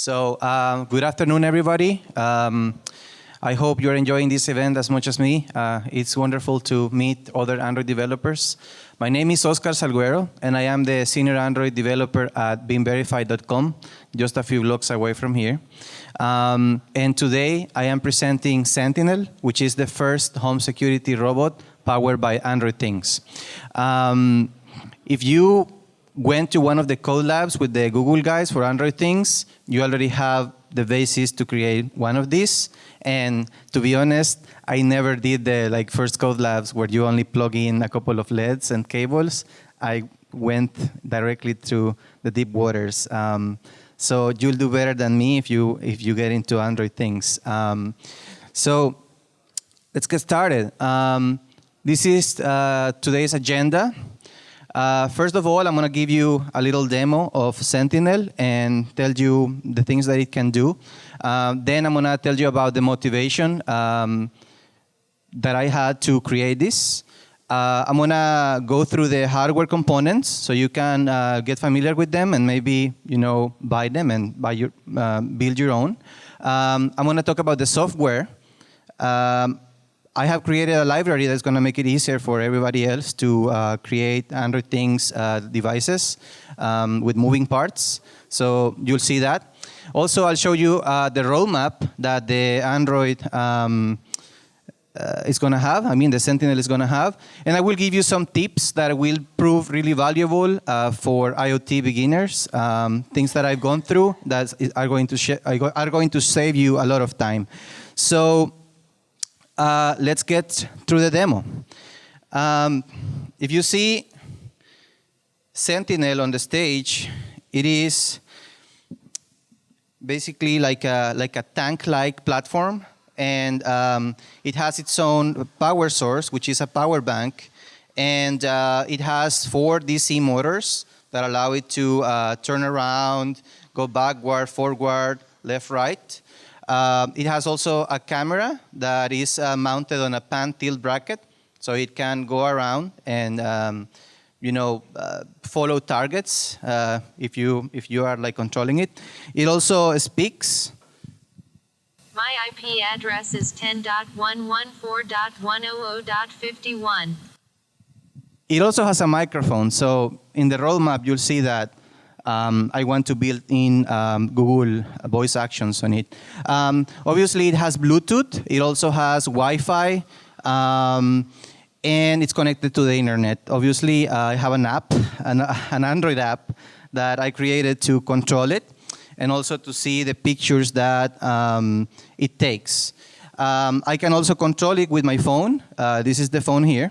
Good afternoon, everybody. I hope you're enjoying this event as much as me. It's wonderful to meet other Android developers. My name is Oscar Salguero, and I am the senior Android developer at beamverified.com, just a few blocks away from here. And today, I am presenting Sentinel, which is the first home security robot powered by Android Things. If you went to one of the code labs with the Google guys for Android Things, you already have the basis to create one of these. And to be honest, I never did the first code labs where you only plug in a couple of LEDs and cables. I went directly to the deep waters. So you'll do better than me if you get into Android Things. So let's get started. This is today's agenda. First of all, I'm going to give you a little demo of Sentinel and tell you the things that it can do. Then I'm going to tell you about the motivation that I had to create this. I'm going to go through the hardware components so you can get familiar with them and maybe buy them and build your own. I'm going to talk about the software. I have created a library that's going to make it easier for everybody else to create Android Things devices with moving parts. So you'll see that. Also, I'll show you the roadmap that the Android is going to have. The Sentinel is going to have. And I will give you some tips that will prove really valuable for IoT beginners, things that I've gone through that are going to save you a lot of time. So let's get through the demo. If you see Sentinel on the stage, it is basically like a tank-like platform, and it has its own power source, which is a power bank, and it has 4 DC motors that allow it to turn around, go backward, forward, left, right. It has also a camera that is mounted on a pan tilt bracket, so it can go around and follow targets if you are controlling it. It also speaks. My IP address is 10.114.100.51. It also has a microphone, so in the roadmap you'll see that I want to build in Google voice actions on it. Obviously, it has Bluetooth. It also has Wi-Fi, and it's connected to the internet. Obviously, I have an app, an Android app that I created to control it, and also to see the pictures that it takes. I can also control it with my phone. This is the phone here.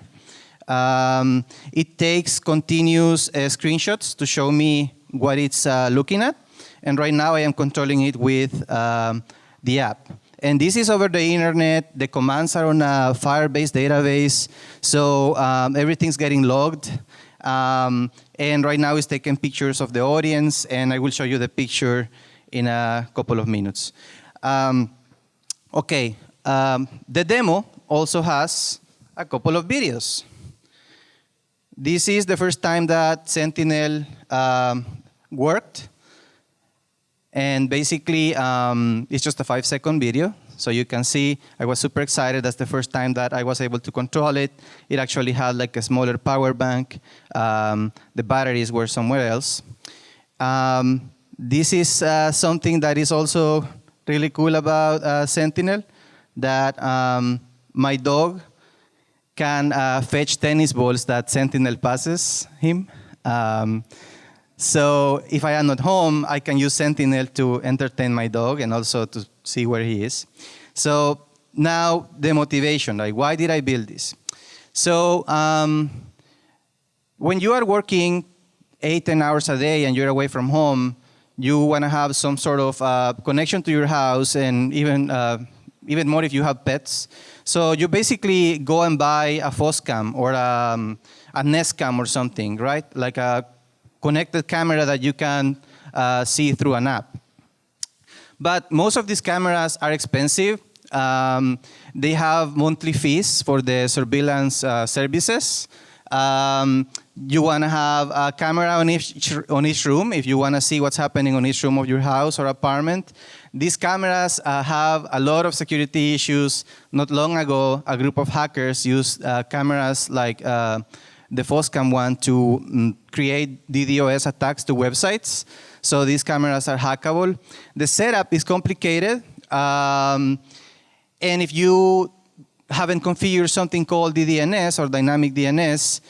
It takes continuous screenshots to show me what it's looking at. And right now I am controlling it with the app. And this is over the internet. The commands are on a Firebase database. So everything's getting logged. And right now it's taking pictures of the audience. And I will show you the picture in a couple of minutes. The demo also has a couple of videos. This is the first time that Sentinel worked. And basically, it's just a 5-second video. So you can see I was super excited. That's the first time that I was able to control it. It actually had a smaller power bank. The batteries were somewhere else. This is something that is also really cool about Sentinel, that my dog can fetch tennis balls that Sentinel passes him. So if I am not home, I can use Sentinel to entertain my dog and also to see where he is. So now the motivation, why did I build this? So when you are working 8-10 hours a day and you're away from home, you want to have some sort of connection to your house, and even more if you have pets. So you basically go and buy a Foscam or a Nest Cam or something, right? Like a connected camera that you can see through an app. But most of these cameras are expensive. They have monthly fees for the surveillance services. You want to have a camera on each room if you want to see what's happening on each room of your house or apartment. These cameras have a lot of security issues. Not long ago, a group of hackers used cameras like the FOSCAM one to create DDoS attacks to websites. So these cameras are hackable. The setup is complicated. And if you haven't configured something called DDNS or dynamic DNS,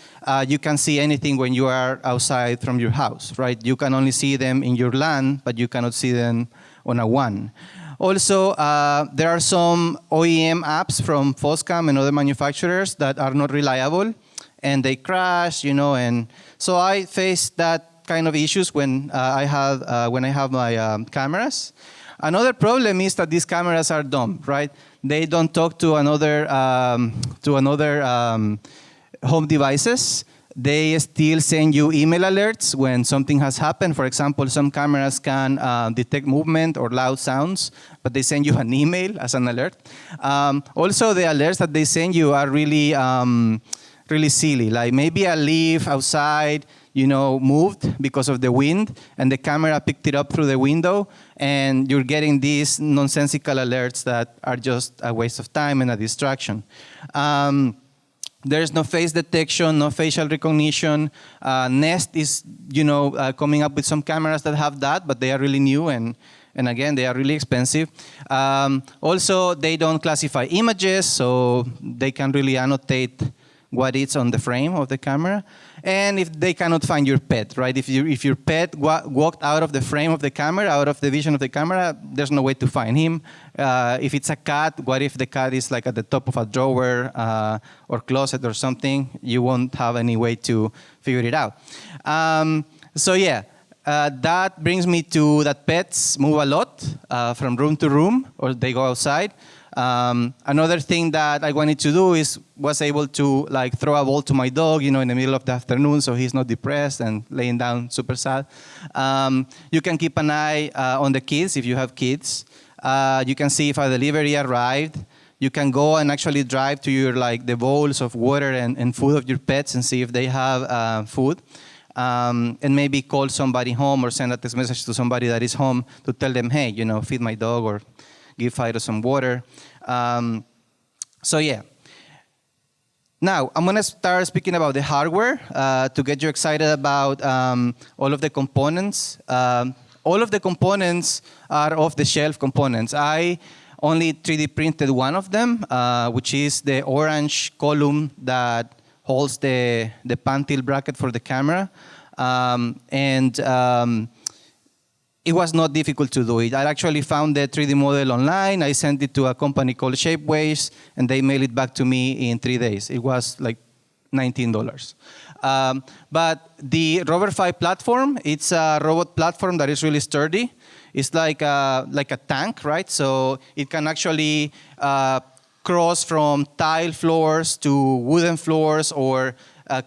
you can see anything when you are outside from your house, right? You can only see them in your LAN, but you cannot see them on a WAN. Also, there are some OEM apps from FOSCAM and other manufacturers that are not reliable, and they crash, and so I face that kind of issues when I have my cameras. Another problem is that these cameras are dumb, right? They don't talk to another home devices. They still send you email alerts when something has happened. For example, some cameras can detect movement or loud sounds, but they send you an email as an alert. Also, the alerts that they send you are really, really silly. Like maybe a leaf outside, moved because of the wind, and the camera picked it up through the window, and you're getting these nonsensical alerts that are just a waste of time and a distraction. There's no face detection, no facial recognition. Nest is, coming up with some cameras that have that, but they are really new, and again, they are really expensive. Also, they don't classify images, so they can really annotate what is on the frame of the camera. And if they cannot find your pet, right? If your pet walked out of the frame of the camera, out of the vision of the camera, there's no way to find him. If it's a cat, what if the cat is like at the top of a drawer or closet or something? You won't have any way to figure it out. So yeah, that brings me to that pets move a lot from room to room, or they go outside. Another thing that I wanted to do was able to throw a ball to my dog, in the middle of the afternoon, so he's not depressed and laying down super sad. You can keep an eye on the kids if you have kids. You can see if a delivery arrived. You can go and actually drive to your the bowls of water and food of your pets and see if they have food. And maybe call somebody home or send a text message to somebody that is home to tell them, hey, feed my dog or give Fido some water. So yeah. Now, I'm going to start speaking about the hardware to get you excited about all of the components. All of the components are off-the-shelf components. I only 3D printed one of them, which is the orange column that holds the pan tilt bracket for the camera. It was not difficult to do it. I actually found the 3D model online. I sent it to a company called Shapeways, and they mailed it back to me in 3 days. It was like $19. But the Rover 5 platform, it's a robot platform that is really sturdy. It's like a tank, right? So it can actually cross from tile floors to wooden floors or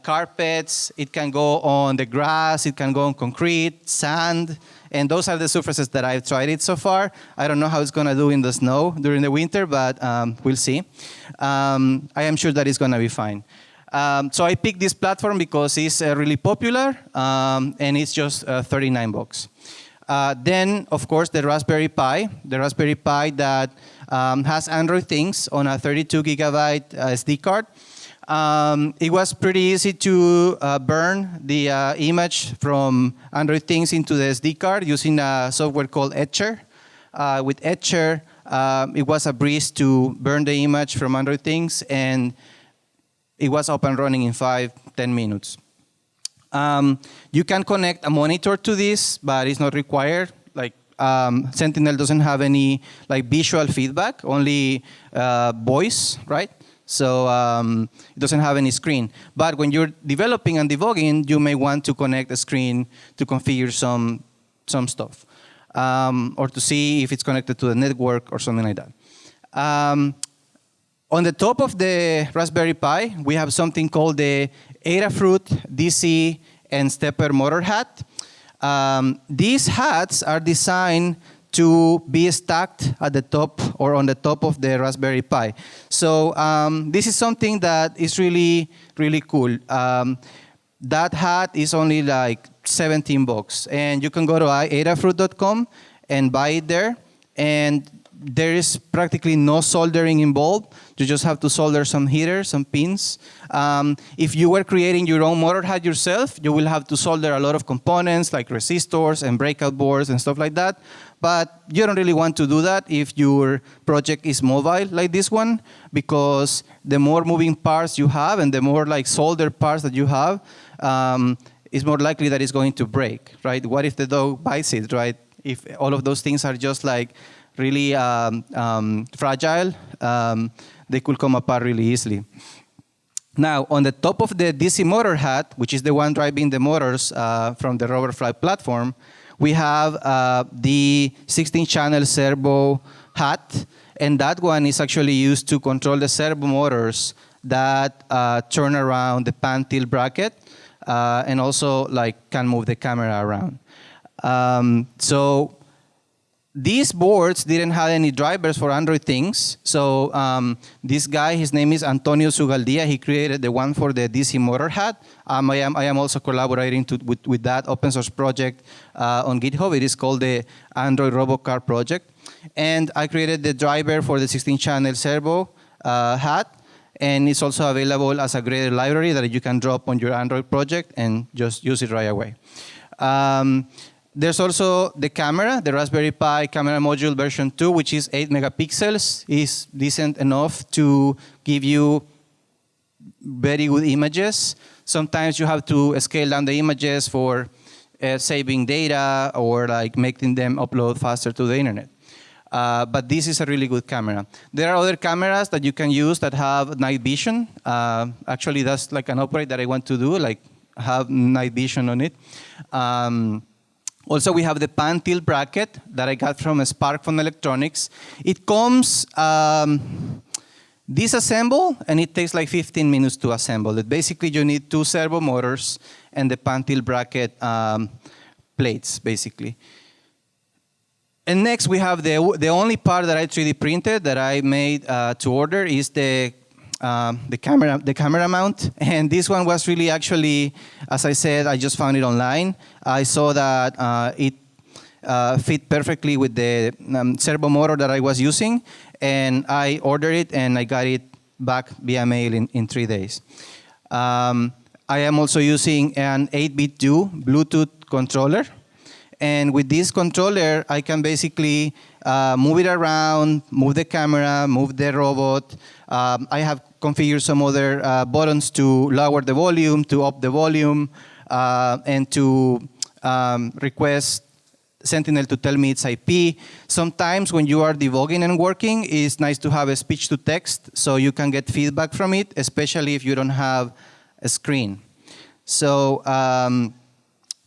carpets. It can go on the grass. It can go on concrete, sand. And those are the surfaces that I've tried it so far. I don't know how it's going to do in the snow during the winter, but we'll see. I am sure that it's going to be fine. So I picked this platform because it's really popular, and it's just $39. Then, of course, the Raspberry Pi that has Android things on a 32 gigabyte SD card. It was pretty easy to burn the image from Android things into the SD card using a software called Etcher. With Etcher, it was a breeze to burn the image from Android things, and it was up and running in 5-10 minutes. You can connect a monitor to this, but it's not required. Sentinel doesn't have any visual feedback, only voice, right? So it doesn't have any screen. But when you're developing and debugging, you may want to connect a screen to configure some stuff, or to see if it's connected to the network or something like that. On the top of the Raspberry Pi, we have something called the Adafruit DC and Stepper motor hat. These hats are designed to be stacked at the top or on the top of the Raspberry Pi. So this is something that is really, really cool. That hat is only like 17 bucks. And you can go to adafruit.com and buy it there. And there is practically no soldering involved. You just have to solder some heaters, some pins. If you were creating your own motor hat yourself, you will have to solder a lot of components like resistors and breakout boards and stuff like that. But you don't really want to do that if your project is mobile like this one, because the more moving parts you have and the more like soldered parts that you have, it's more likely that it's going to break, right? What if the dog bites it, right? If all of those things are just like really fragile, they could come apart really easily. Now, on the top of the DC motor hat, which is the one driving the motors from the Roverfly platform, we have the 16-channel servo hat, and that one is actually used to control the servo motors that turn around the pan tilt bracket, and also like can move the camera around. So these boards didn't have any drivers for Android things. So this guy, his name is Antonio Sugaldia. He created the one for the DC motor hat. I am also collaborating with that open source project on GitHub. It is called the Android Robocar project. And I created the driver for the 16-channel servo hat. And it's also available as a graded library that you can drop on your Android project and just use it right away. There's also the camera, the Raspberry Pi camera module version 2, which is 8 megapixels, is decent enough to give you very good images. Sometimes you have to scale down the images for saving data or like making them upload faster to the internet. But this is a really good camera. There are other cameras that you can use that have night vision. Actually, that's like an upgrade that I want to do, like have night vision on it. Also, we have the pan tilt bracket that I got from Spark from Electronics. It comes disassembled, and it takes like 15 minutes to assemble it. Basically, you need 2 servo motors and the pan tilt bracket plates, basically. And next, we have the only part that I 3D printed that I made to order is the camera mount. And this one was really actually, as I said, I just found it online. I saw that it fit perfectly with the servo motor that I was using. And I ordered it, and I got it back via mail in 3 days. I am also using an 8-bit2 Bluetooth controller. And with this controller, I can basically move it around, move the camera, move the robot. I have configured some other buttons to lower the volume, to up the volume, and to request Sentinel to tell me its IP. Sometimes when you are debugging and working, it's nice to have a speech-to-text so you can get feedback from it, especially if you don't have a screen. So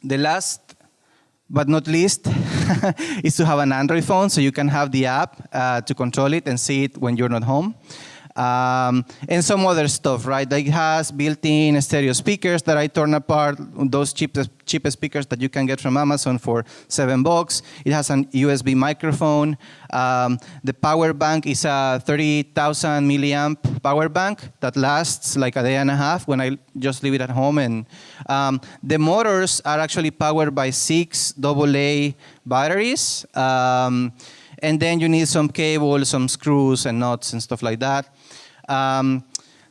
the last but not least is to have an Android phone so you can have the app to control it and see it when you're not home. And some other stuff, right? Like it has built-in stereo speakers that I torn apart, those cheap speakers that you can get from Amazon for $7. It has an USB microphone. The power bank is a 30,000 milliamp power bank that lasts like a day and a half when I just leave it at home. And the motors are actually powered by 6 AA batteries. And then you need some cables, some screws and nuts and stuff like that.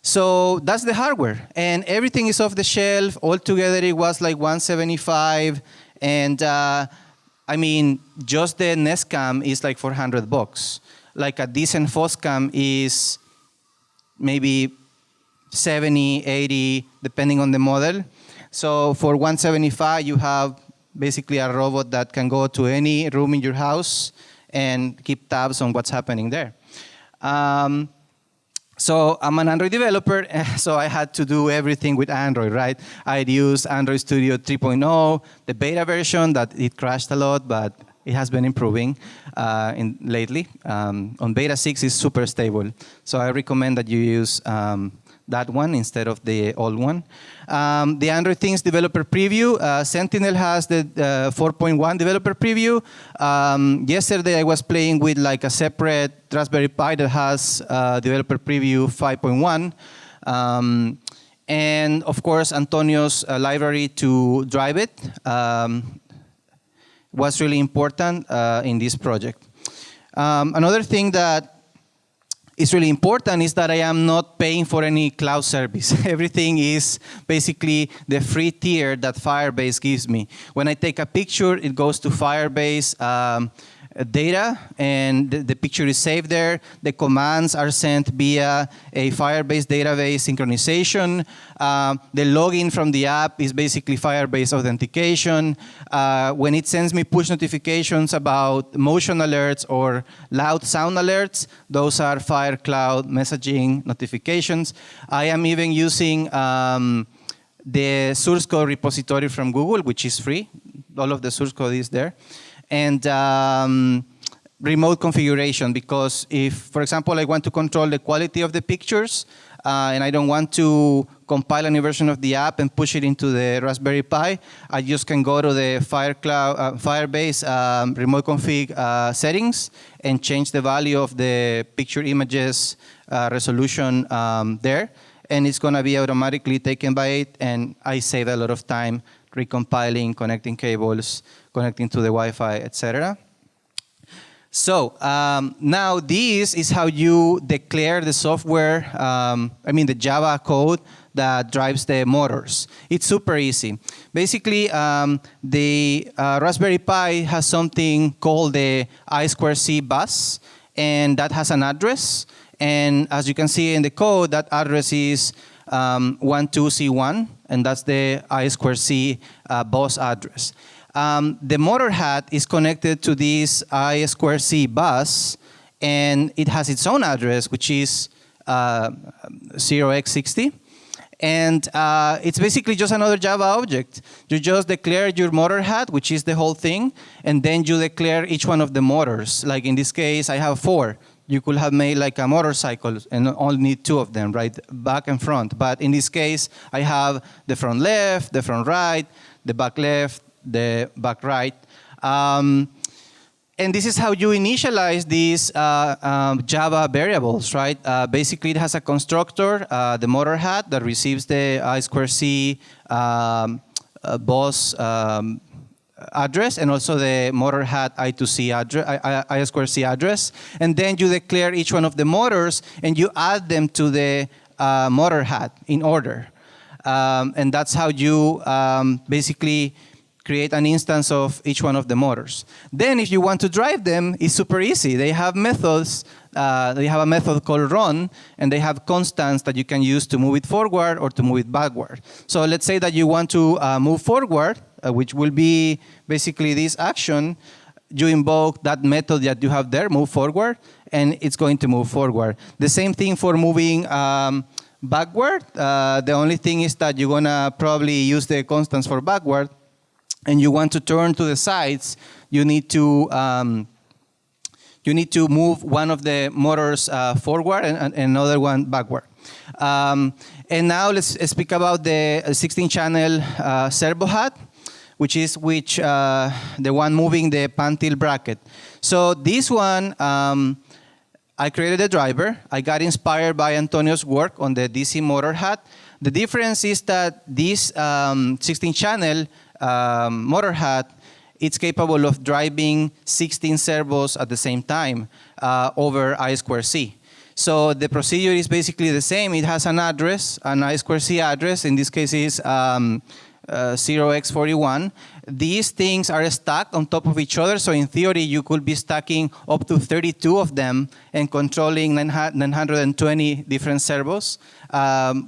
So that's the hardware. And everything is off the shelf. Altogether, it was like $175. And I mean, just the Nest Cam is like $400. Like a decent Fos Cam is maybe 70, 80, depending on the model. So for $175, you have basically a robot that can go to any room in your house and keep tabs on what's happening there. So I'm an Android developer, so I had to do everything with Android, right? I'd use Android Studio 3.0, the beta version that it crashed a lot, but it has been improving lately. On beta 6, it's super stable. So I recommend that you use that one instead of the old one. The Android Things developer preview, Sentinel has the 4.1 developer preview. Yesterday I was playing with like a separate Raspberry Pi that has developer preview 5.1. And of course, Antonio's library to drive it was really important in this project. Another thing that is really important is that I am not paying for any cloud service. Everything is basically the free tier that Firebase gives me. When I take a picture, it goes to Firebase data, and the picture is saved there. The commands are sent via a Firebase database synchronization. The login from the app is basically Firebase authentication. When it sends me push notifications about motion alerts or loud sound alerts, those are Fire Cloud messaging notifications. I am even using the source code repository from Google, which is free. All of the source code is there. And remote configuration, because if, for example, I want to control the quality of the pictures, and I don't want to compile a new version of the app and push it into the Raspberry Pi, I just can go to the Firebase remote config settings and change the value of the picture images resolution there, and it's going to be automatically taken by it, and I save a lot of time recompiling, connecting cables, connecting to the Wi-Fi, etc. So now this is how you declare the software, the Java code that drives the motors. It's super easy. Basically, the Raspberry Pi has something called the I2C bus, and that has an address. And as you can see in the code, that address is 12C1, and that's the I2C bus address. The motor hat is connected to this I2C bus, and it has its own address, which is 0x60. And it's basically just another Java object. You just declare your motor hat, which is the whole thing, and then you declare each one of the motors. Like in this case, I have 4. You could have made like a motorcycle and only need 2 of them, right? Back and front. But in this case, I have the front left, the front right, the back left, the back right. And this is how you initialize these Java variables, right? Basically, it has a constructor, the motor hat, that receives the I2C bus address, and also the motor hat I2C address. And then you declare each one of the motors, and you add them to the motor hat in order. And that's how you basically create an instance of each one of the motors. Then if you want to drive them, it's super easy. They have methods. They have a method called run, and they have constants that you can use to move it forward or to move it backward. So let's say that you want to move forward, which will be basically this action. You invoke that method that you have there, move forward, and it's going to move forward. The same thing for moving backward. The only thing is that you're going to probably use the constants for backward, and you want to turn to the sides, you need to move one of the motors forward and another one backward. And now let's speak about the 16-channel servo hat, which is the one moving the pan tilt bracket. So this one, I created a driver. I got inspired by Antonio's work on the DC motor hat. The difference is that this 16-channel motor hat, it's capable of driving 16 servos at the same time over I2C. So the procedure is basically the same. It has an address, an I2C address. In this case, is 0x41. These things are stacked on top of each other. So in theory, you could be stacking up to 32 of them and controlling 920 different servos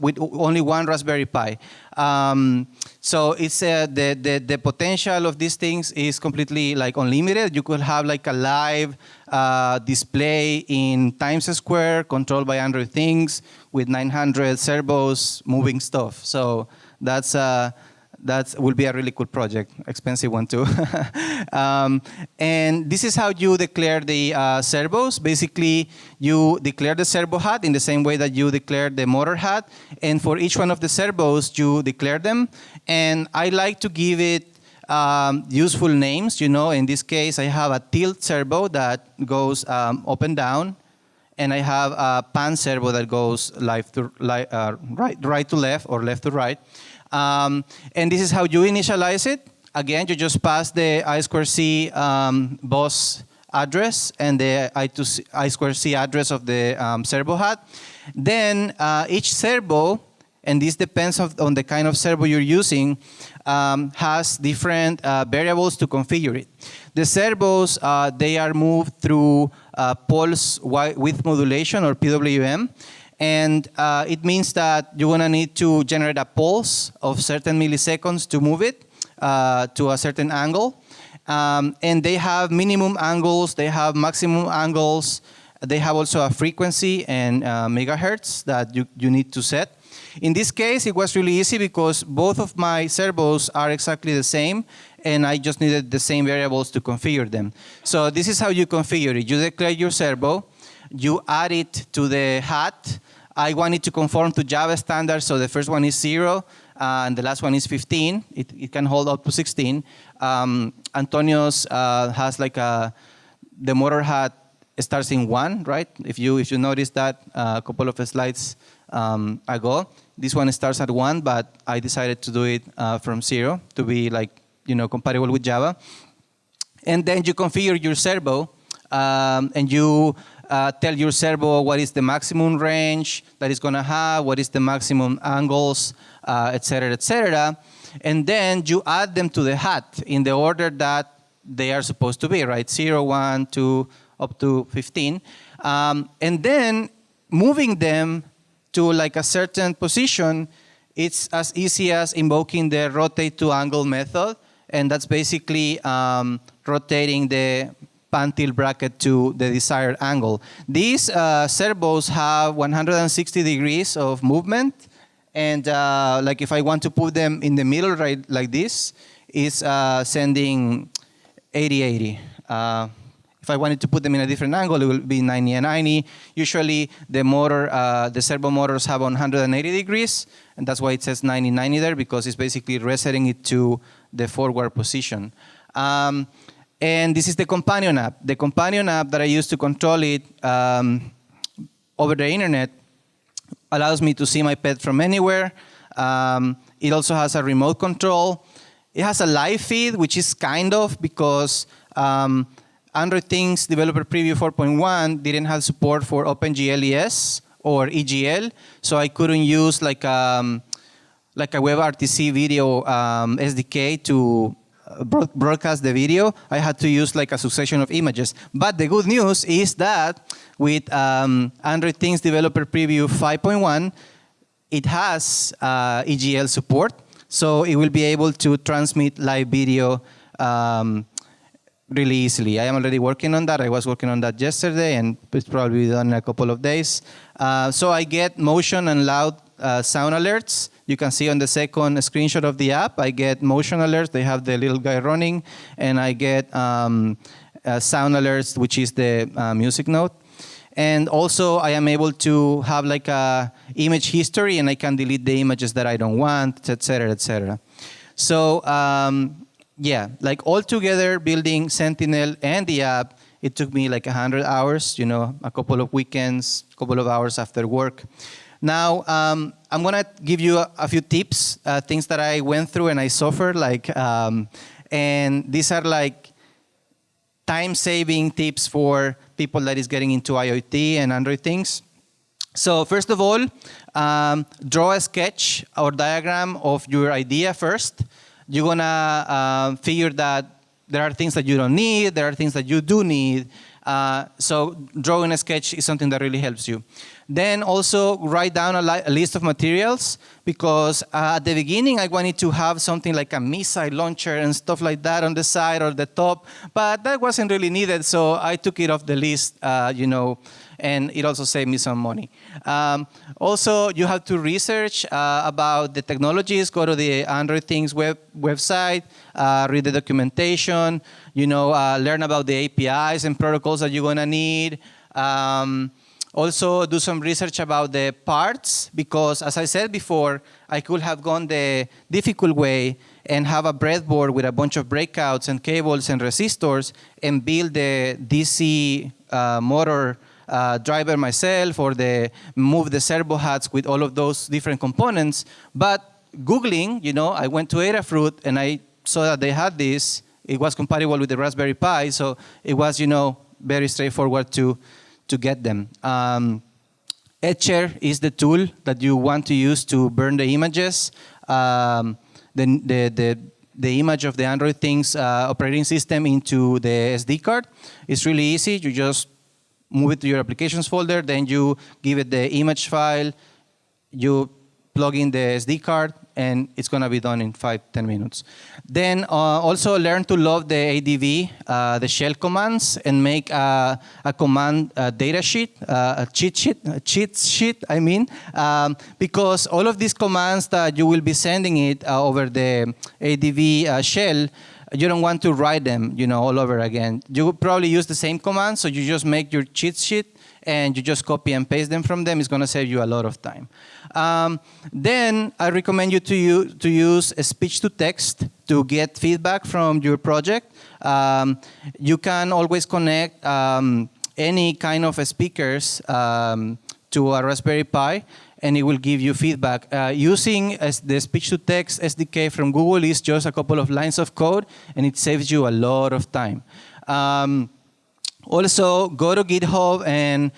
with only one Raspberry Pi. So it's the potential of these things is completely like unlimited. You could have like a live display in Times Square controlled by Android Things with 900 servos moving stuff. So that's that will be a really cool project, expensive one too. And this is how you declare the servos. Basically, you declare the servo hat in the same way that you declare the motor hat. And for each one of the servos, you declare them. And I like to give it useful names. In this case, I have a tilt servo that goes up and down. And I have a pan servo that goes right to left or left to right. And this is how you initialize it. Again, you just pass the I2C boss address and the I2C address of the servo hat. Then each servo, and this depends on the kind of servo you're using, has different variables to configure it. The servos, they are moved through pulse width modulation, or PWM. And it means that you're going to need to generate a pulse of certain milliseconds to move it to a certain angle. And they have minimum angles, they have maximum angles, they have also a frequency and megahertz that you need to set. In this case, it was really easy because both of my servos are exactly the same, and I just needed the same variables to configure them. So this is how you configure it. You declare your servo, you add it to the hat. I want it to conform to Java standards, so the first one is 0, and the last one is 15. It can hold up to 16. Antonio's has like the motor hat starts in 1, right? If you notice that a couple of slides ago, this one starts at 1, but I decided to do it from 0 to be compatible with Java. And then you configure your servo, and you tell your servo what is the maximum range that it's going to have, what is the maximum angles, et cetera, et cetera. And then you add them to the hat in the order that they are supposed to be, right? 0, 1, 2, up to 15. And then moving them to like a certain position, it's as easy as invoking the rotate to angle method. And that's basically rotating the pan tilt bracket to the desired angle. These servos have 160 degrees of movement. And like if I want to put them in the middle, right, like this, it's sending 80-80. If I wanted to put them in a different angle, it will be 90 and 90. Usually the servo motors have 180 degrees, and that's why it says 90-90 there, because it's basically resetting it to the forward position. And this is the companion app. The companion app that I use to control it over the internet allows me to see my pet from anywhere. It also has a remote control. It has a live feed, which is kind of because Android Things Developer Preview 4.1 didn't have support for OpenGL or EGL, so I couldn't use like a WebRTC video SDK to broadcast the video. I had to use like a succession of images. But the good news is that with Android Things Developer Preview 5.1, it has EGL support, so it will be able to transmit live video really easily. I am already working on that. I was working on that yesterday, and it's probably done in a couple of days. So I get motion and loud sound alerts. You can see on the second screenshot of the app, I get motion alerts. They have the little guy running, and I get sound alerts, which is the music note. And also, I am able to have like a image history, and I can delete the images that I don't want, et cetera, et cetera. So yeah, like all together, building Sentinel and the app, it took me like 100 hours, a couple of weekends, a couple of hours after work. Now, I'm going to give you a few tips, things that I went through and I suffered, and these are like time-saving tips for people that is getting into IoT and Android things. So first of all, draw a sketch or diagram of your idea first. You're going to figure that there are things that you don't need, there are things that you do need. So drawing a sketch is something that really helps you. Then also write down a list of materials, because at the beginning I wanted to have something like a missile launcher and stuff like that on the side or the top, but that wasn't really needed, so I took it off the list, and and it also saved me some money. Also, you have to research about the technologies, go to the Android Things website, read the documentation, learn about the APIs and protocols that you're gonna need. Also, do some research about the parts, because as I said before, I could have gone the difficult way and have a breadboard with a bunch of breakouts and cables and resistors and build the DC motor driver myself, or move the servo hats with all of those different components. But Googling, I went to Adafruit and I saw that they had this. It was compatible with the Raspberry Pi, so it was, very straightforward to get them. Etcher is the tool that you want to use to burn the images. The image of the Android Things operating system into the SD card. It's really easy. You just move it to your applications folder, then you give it the image file, you plug in the SD card, and it's going to be done in 5-10 minutes. Then also learn to love the ADV, the shell commands, and make a command data sheet, a cheat sheet, because all of these commands that you will be sending it over the ADV shell, you don't want to write them, all over again. You would probably use the same command, so you just make your cheat sheet and you just copy and paste them from them. It's going to save you a lot of time. Then I recommend you to use a speech-to-text to get feedback from your project. You can always connect any kind of speakers to a Raspberry Pi, and it will give you feedback. Using the speech-to-text SDK from Google is just a couple of lines of code, and it saves you a lot of time. Also, go to GitHub and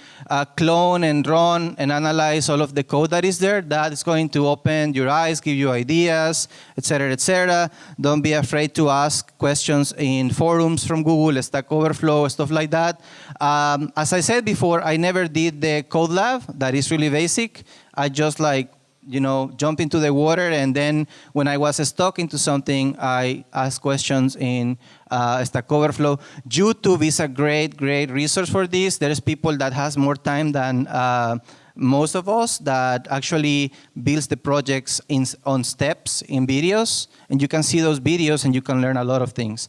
clone and run and analyze all of the code that is there. That is going to open your eyes, give you ideas, et cetera, et cetera. Don't be afraid to ask questions in forums from Google, Stack Overflow, stuff like that. As I said before, I never did the code lab. That is really basic. I just jump into the water, and then when I was stuck into something, I asked questions in Stack Overflow. YouTube is a great resource for this. There's people that has more time than most of us that actually builds the projects on steps in videos, and you can see those videos and you can learn a lot of things.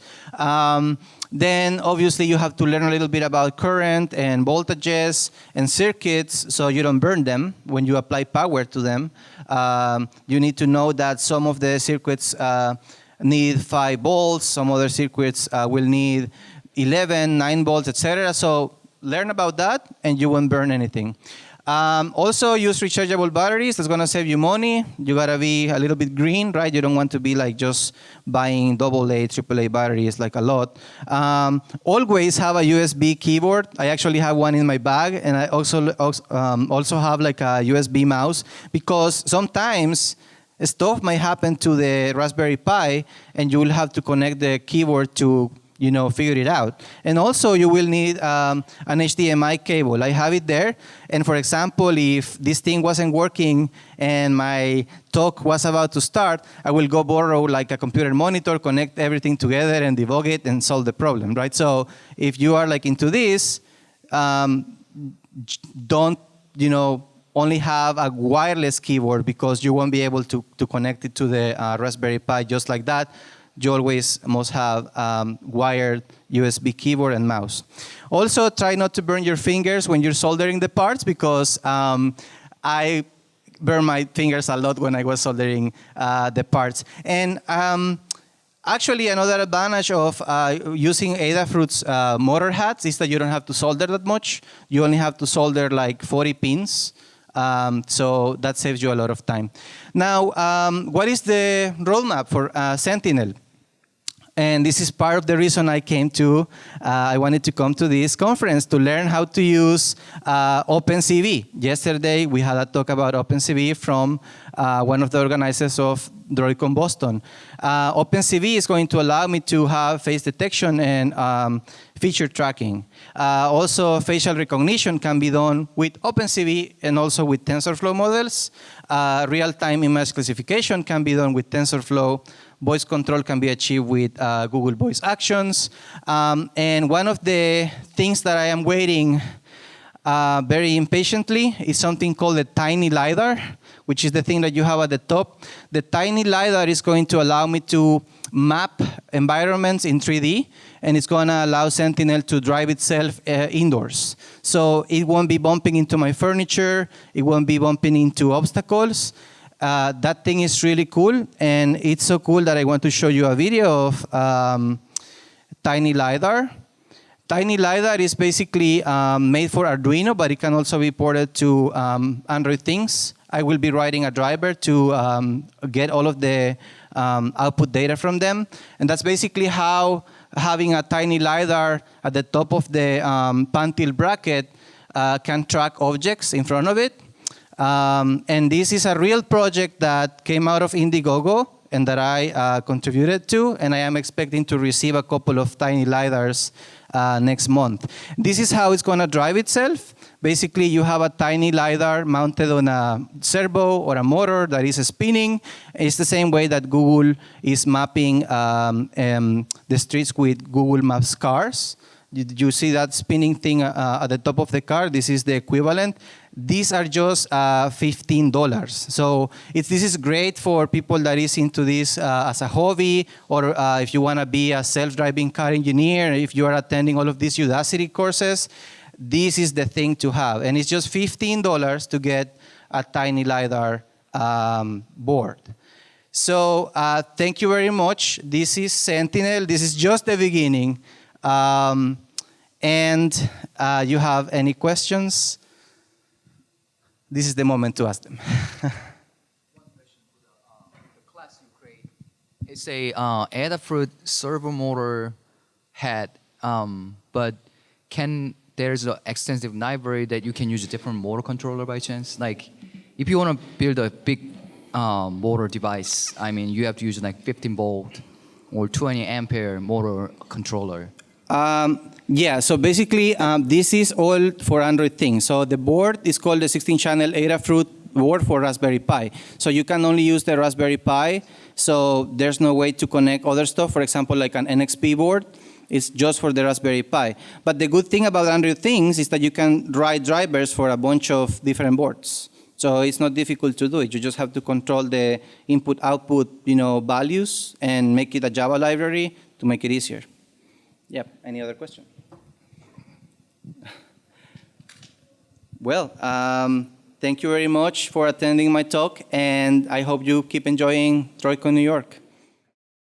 Then obviously you have to learn a little bit about current and voltages and circuits so you don't burn them when you apply power to them. You need to know that some of the circuits need 5 volts, some other circuits will need 11, 9 volts, etc. So learn about that and you won't burn anything. Also use rechargeable batteries. That's going to save you money. You got to be a little bit green, right? You don't want to be just buying AA, AAA batteries a lot. Always have a USB keyboard. I actually have one in my bag, and I also have a USB mouse, because sometimes stuff might happen to the Raspberry Pi and you will have to connect the keyboard to figure it out. And also you will need an HDMI cable. I have it there. And for example, if this thing wasn't working and my talk was about to start, I will go borrow a computer monitor, connect everything together and debug it and solve the problem, right? So if you are into this, don't, only have a wireless keyboard, because you won't be able to connect it to the Raspberry Pi just like that. You always must have wired USB keyboard and mouse. Also, try not to burn your fingers when you're soldering the parts, because I burned my fingers a lot when I was soldering the parts. And actually, another advantage of using Adafruit's motor hats is that you don't have to solder that much. You only have to solder 40 pins. So that saves you a lot of time. Now, what is the roadmap for Sentinel? And this is part of the reason I wanted to come to this conference, to learn how to use OpenCV. Yesterday, we had a talk about OpenCV from one of the organizers of droidCon Boston. OpenCV is going to allow me to have face detection and feature tracking. Also, facial recognition can be done with OpenCV and also with TensorFlow models. Real-time image classification can be done with TensorFlow. Voice control can be achieved with Google Voice Actions. And one of the things that I am waiting very impatiently is something called a tiny LiDAR, which is the thing that you have at the top. The tiny LiDAR is going to allow me to map environments in 3D, and it's going to allow Sentinel to drive itself indoors. So it won't be bumping into my furniture, it won't be bumping into obstacles. That thing is really cool, and it's so cool that I want to show you a video of tiny LiDAR. Tiny LiDAR is basically made for Arduino, but it can also be ported to Android things. I will be writing a driver to get all of the output data from them. And that's basically how having a tiny LiDAR at the top of the pan tilt bracket can track objects in front of it. And this is a real project that came out of Indiegogo and that I contributed to, and I am expecting to receive a couple of tiny LiDARs next month. This is how it's going to drive itself. Basically, you have a tiny LiDAR mounted on a servo or a motor that is spinning. It's the same way that Google is mapping the streets with Google Maps cars. You see that spinning thing at the top of the car? This is the equivalent. These are just $15. So this is great for people that is into this as a hobby, or if you want to be a self-driving car engineer, if you are attending all of these Udacity courses, this is the thing to have. And it's just $15 to get a tiny LiDAR board. So thank you very much. This is Sentinel. This is just the beginning. And you have any questions? This is the moment to ask them. One question for the class you create. It's a Adafruit servo motor head, but there's an extensive library that you can use a different motor controller by chance? Like, if you want to build a big motor device, I mean, you have to use like 15 volt or 20 ampere motor controller. Yeah, so basically, this is all for Android things. So the board is called the 16-channel Adafruit board for Raspberry Pi. So you can only use the Raspberry Pi, so there's no way to connect other stuff, for example, like an NXP board. It's just for the Raspberry Pi. But the good thing about Android things is that you can write drivers for a bunch of different boards. So it's not difficult to do it. You just have to control the input-output, values and make it a Java library to make it easier. Yep. Any other question? Well, thank you very much for attending my talk, and I hope you keep enjoying droidCon New York.